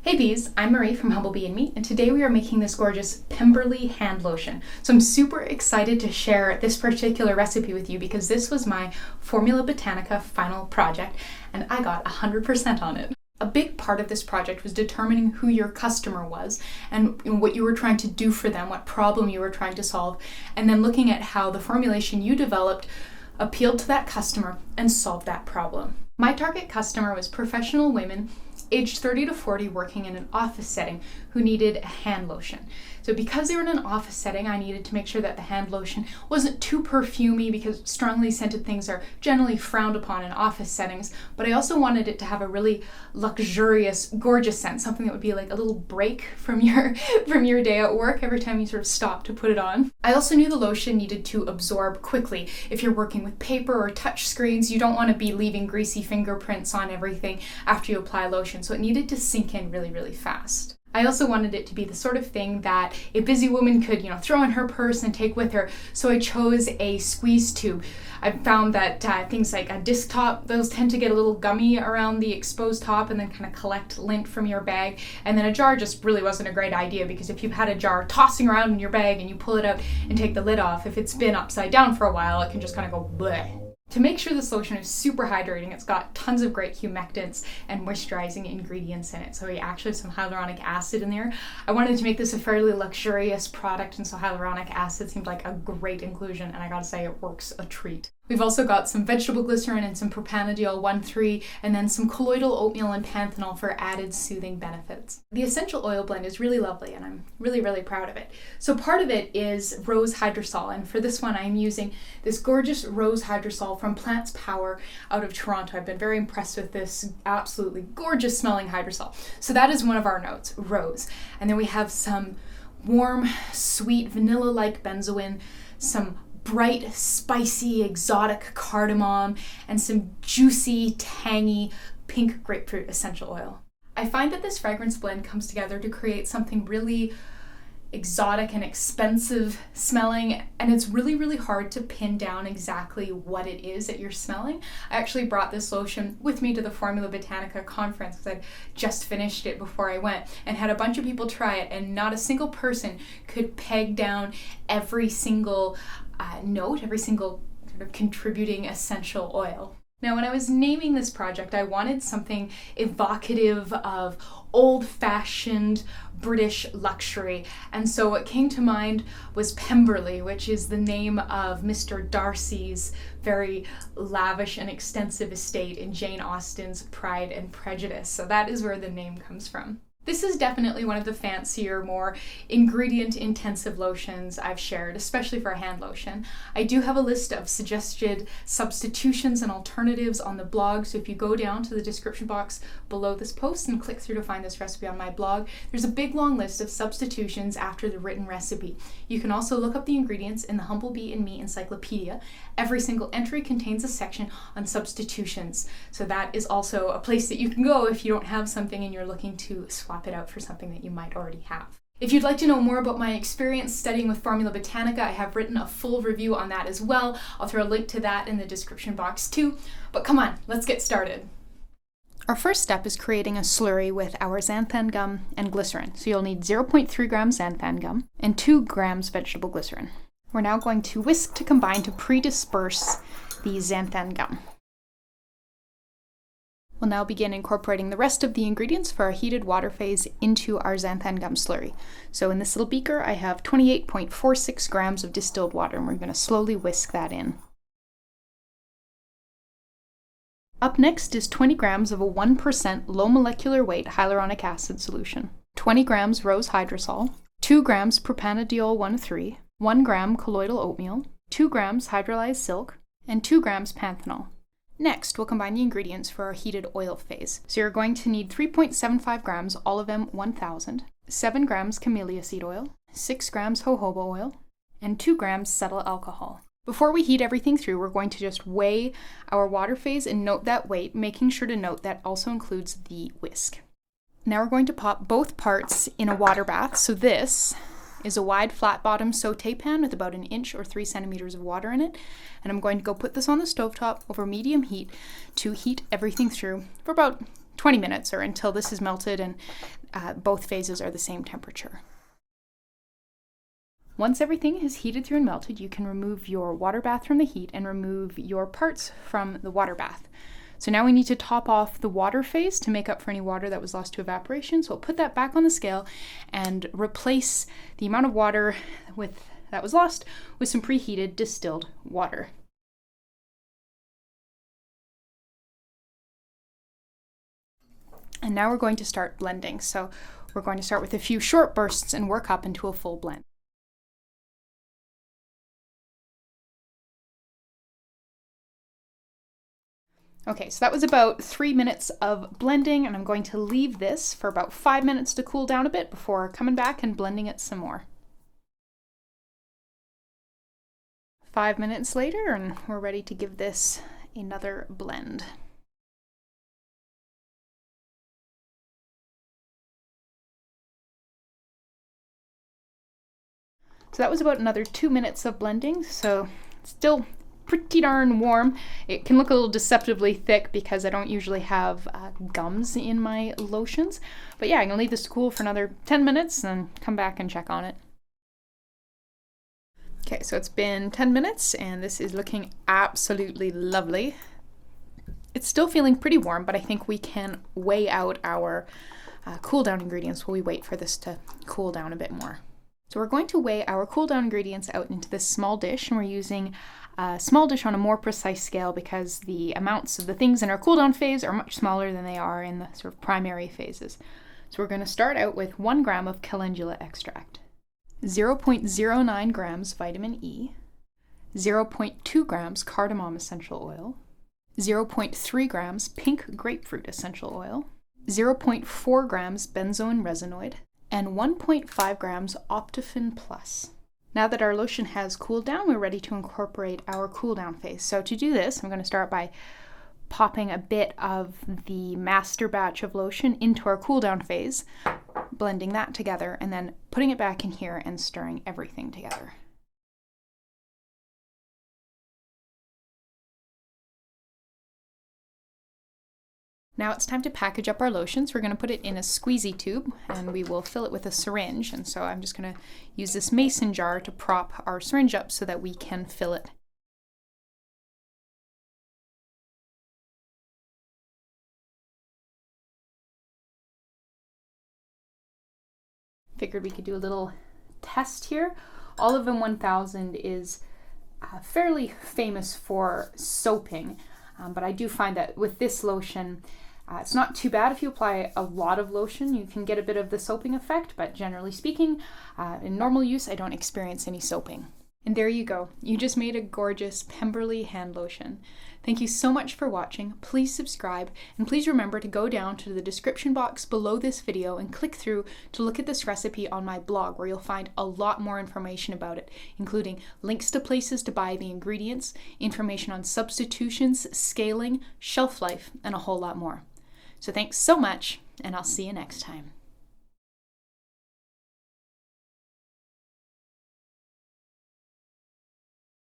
Hey bees, I'm Marie from Humblebee and Me, and today we are making this gorgeous Pemberley hand lotion. So I'm super excited to share this particular recipe with you because this was my Formula Botanica final project and I got 100% on it. A big part of this project was determining who your customer was and what you were trying to do for them, what problem you were trying to solve, and then looking at how the formulation you developed appealed to that customer and solved that problem. My target customer was professional women aged 30 to 40 working in an office setting who needed a hand lotion. So because they were in an office setting, I needed to make sure that the hand lotion wasn't too perfumey because strongly scented things are generally frowned upon in office settings, but I also wanted it to have a really luxurious, gorgeous scent, something that would be like a little break from your day at work every time you sort of stop to put it on. I also knew the lotion needed to absorb quickly. If you're working with paper or touch screens, you don't want to be leaving greasy fingerprints on everything after you apply lotion, so it needed to sink in really, really fast. I also wanted it to be the sort of thing that a busy woman could, throw in her purse and take with her. So I chose a squeeze tube. I found that things like a disc top, those tend to get a little gummy around the exposed top and then kind of collect lint from your bag. And then a jar just really wasn't a great idea because if you've had a jar tossing around in your bag and you pull it out and take the lid off, if it's been upside down for a while, it can just kind of go bleh. To make sure this lotion is super hydrating, it's got tons of great humectants and moisturizing ingredients in it. So we actually have some hyaluronic acid in there. I wanted to make this a fairly luxurious product, and so hyaluronic acid seemed like a great inclusion, and I gotta say it works a treat. We've also got some vegetable glycerine and some Propanediol 1,3, and then some colloidal oatmeal and panthenol for added soothing benefits. The essential oil blend is really lovely, and I'm really, really proud of it. So part of it is rose hydrosol, and for this one I'm using this gorgeous rose hydrosol from Plants Power out of Toronto. I've been very impressed with this absolutely gorgeous smelling hydrosol. So that is one of our notes, rose. And then we have some warm, sweet, vanilla-like benzoin, some bright, spicy, exotic cardamom, and some juicy, tangy, pink grapefruit essential oil. I find that this fragrance blend comes together to create something really exotic and expensive smelling, and it's really, really hard to pin down exactly what it is that you're smelling. I actually brought this lotion with me to the Formula Botanica conference because I'd just finished it before I went and had a bunch of people try it, and not a single person could peg down every single note, every single sort of contributing essential oil. Now, when I was naming this project, I wanted something evocative of old-fashioned British luxury, and so what came to mind was Pemberley, which is the name of Mr. Darcy's very lavish and extensive estate in Jane Austen's Pride and Prejudice. So that is where the name comes from. This is definitely one of the fancier, more ingredient-intensive lotions I've shared, especially for a hand lotion. I do have a list of suggested substitutions and alternatives on the blog, so if you go down to the description box below this post and click through to find this recipe on my blog, there's a big long list of substitutions after the written recipe. You can also look up the ingredients in the Humblebee and Me encyclopedia. Every single entry contains a section on substitutions, so that is also a place that you can go if you don't have something and you're looking to swap it out for something that you might already have. If you'd like to know more about my experience studying with Formula Botanica, I have written a full review on that as well. I'll throw a link to that in the description box too. But come on, let's get started. Our first step is creating a slurry with our xanthan gum and glycerin. So you'll need 0.3 grams xanthan gum and 2 grams vegetable glycerin. We're now going to whisk to combine to pre-disperse the xanthan gum. We'll now begin incorporating the rest of the ingredients for our heated water phase into our xanthan gum slurry. So in this little beaker, I have 28.46 grams of distilled water, and we're going to slowly whisk that in. Up next is 20 grams of a 1% low molecular weight hyaluronic acid solution, 20 grams rose hydrosol, 2 grams Propanediol 1,3, 1 gram colloidal oatmeal, 2 grams hydrolyzed silk, and 2 grams panthenol. Next, we'll combine the ingredients for our heated oil phase. So you're going to need 3.75 grams Olive M 1000, 7 grams camellia seed oil, 6 grams jojoba oil, and 2 grams cetyl alcohol. Before we heat everything through, we're going to just weigh our water phase and note that weight, making sure to note that also includes the whisk. Now we're going to pop both parts in a water bath. So this is a wide flat bottom saute pan with about 1 inch or 3 centimeters of water in it. And I'm going to go put this on the stovetop over medium heat to heat everything through for about 20 minutes or until this is melted and both phases are the same temperature. Once everything is heated through and melted, you can remove your water bath from the heat and remove your parts from the water bath. So now we need to top off the water phase to make up for any water that was lost to evaporation. So we'll put that back on the scale and replace the amount of water that was lost with some preheated distilled water. And now we're going to start blending. So we're going to start with a few short bursts and work up into a full blend. Okay, so that was about 3 minutes of blending, and I'm going to leave this for about 5 minutes to cool down a bit before coming back and blending it some more. 5 minutes later, and we're ready to give this another blend. So that was about another 2 minutes of blending, so still pretty darn warm. It can look a little deceptively thick because I don't usually have gums in my lotions. But yeah, I'm gonna leave this to cool for another 10 minutes and come back and check on it. Okay, so it's been 10 minutes and this is looking absolutely lovely. It's still feeling pretty warm, but I think we can weigh out our cool down ingredients while we wait for this to cool down a bit more. So we're going to weigh our cool down ingredients out into this small dish, and we're using a small dish on a more precise scale because the amounts of the things in our cool down phase are much smaller than they are in the sort of primary phases. So we're going to start out with 1 gram of calendula extract, 0.09 grams vitamin E, 0.2 grams cardamom essential oil, 0.3 grams pink grapefruit essential oil, 0.4 grams benzoin resinoid, and 1.5 grams Optiphen Plus. Now that our lotion has cooled down, we're ready to incorporate our cool down phase. So to do this, I'm going to start by popping a bit of the master batch of lotion into our cool down phase, blending that together, and then putting it back in here and stirring everything together. Now it's time to package up our lotions. We're going to put it in a squeezy tube and we will fill it with a syringe. And so I'm just going to use this mason jar to prop our syringe up so that we can fill it. Figured we could do a little test here. Optiphen 1000 is fairly famous for soaping, but I do find that with this lotion, it's not too bad if you apply a lot of lotion. You can get a bit of the soaping effect, but generally speaking, in normal use, I don't experience any soaping. And there you go. You just made a gorgeous Pemberley hand lotion. Thank you so much for watching. Please subscribe, and please remember to go down to the description box below this video and click through to look at this recipe on my blog, where you'll find a lot more information about it, including links to places to buy the ingredients, information on substitutions, scaling, shelf life, and a whole lot more. So thanks so much, and I'll see you next time.